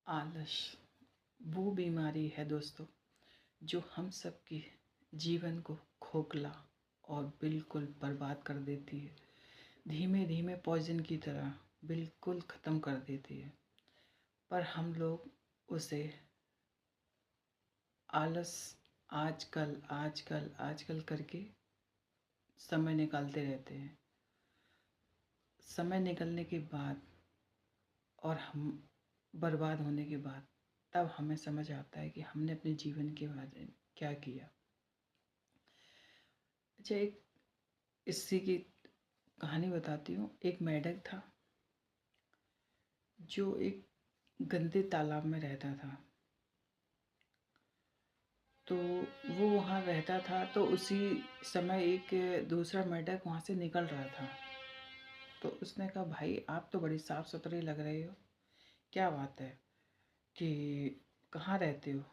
आलस वो बीमारी है दोस्तों जो हम सब के जीवन को खोखला और बिल्कुल बर्बाद कर देती है। धीमे धीमे पॉइजन की तरह बिल्कुल ख़त्म कर देती है। पर हम लोग उसे आलस आजकल आजकल आजकल करके समय निकालते रहते हैं। समय निकलने के बाद और हम बर्बाद होने के बाद तब हमें समझ आता है कि हमने अपने जीवन के बारे में क्या किया। अच्छा, एक इसी की कहानी बताती हूँ। एक मेंढक था जो एक गंदे तालाब में रहता था। तो वो वहाँ रहता था, तो उसी समय एक दूसरा मेंढक वहाँ से निकल रहा था। तो उसने कहा, भाई आप तो बड़ी साफ़ सुथरे लग रहे हो, क्या बात है कि कहाँ रहते हो?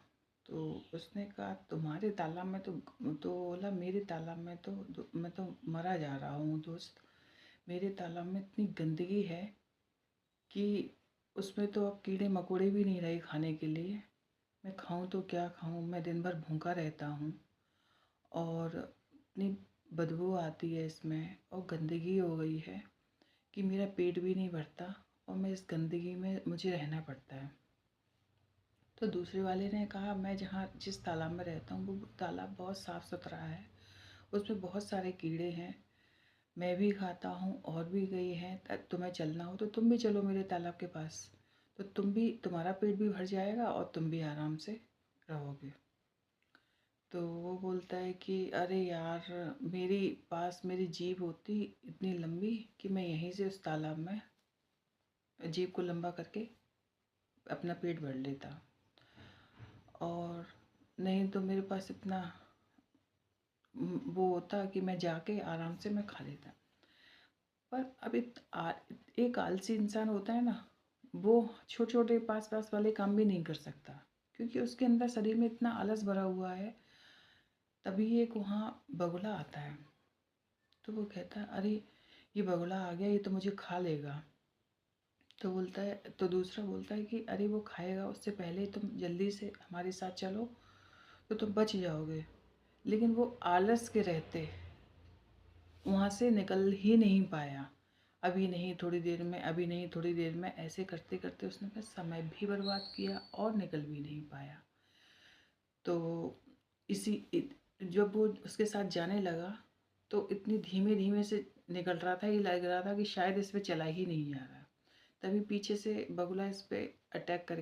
तो उसने कहा, तुम्हारे तालाब में तो बोला, मेरे तालाब में मैं तो मरा जा रहा हूँ दोस्त। मेरे तालाब में इतनी गंदगी है कि उसमें तो अब कीड़े मकोड़े भी नहीं रहे खाने के लिए। मैं खाऊं तो क्या खाऊं, मैं दिन भर भूखा रहता हूँ और इतनी बदबू आती है इसमें और गंदगी हो गई है कि मेरा पेट भी नहीं भरता और मैं इस गंदगी में मुझे रहना पड़ता है। तो दूसरे वाले ने कहा, मैं जिस तालाब में रहता हूँ वो तालाब बहुत साफ़ सुथरा है, उसमें बहुत सारे कीड़े हैं, मैं भी खाता हूँ और भी गई हैं। तुम्हें चलना हो तो तुम भी चलो मेरे तालाब के पास, तो तुम्हारा पेट भी भर जाएगा और तुम भी आराम से रहोगे। तो वो बोलता है कि अरे यार, मेरी पास मेरी जीभ होती इतनी लंबी कि मैं यहीं से उस तालाब में जीभ को लंबा करके अपना पेट भर लेता, और नहीं तो मेरे पास इतना वो होता कि मैं जाके आराम से मैं खा लेता। पर अब एक आलसी इंसान होता है ना, वो छोटे छोटे पास पास वाले काम भी नहीं कर सकता क्योंकि उसके अंदर शरीर में इतना आलस भरा हुआ है। तभी एक वहाँ बगुला आता है। तो वो कहता है, अरे ये बगुला आ गया, ये तो मुझे खा लेगा। तो दूसरा बोलता है कि अरे वो खाएगा, उससे पहले तुम जल्दी से हमारे साथ चलो तो तुम बच जाओगे। लेकिन वो आलस के रहते वहाँ से निकल ही नहीं पाया। अभी नहीं थोड़ी देर में, अभी नहीं थोड़ी देर में, ऐसे करते करते उसने अपना समय भी बर्बाद किया और निकल भी नहीं पाया। तो जब वो उसके साथ जाने लगा तो इतनी धीमे धीमे से निकल रहा था, ये लग रहा था कि शायद इस पे चला ही नहीं जा रहा। तभी पीछे से बगुला इस पे अटैक कर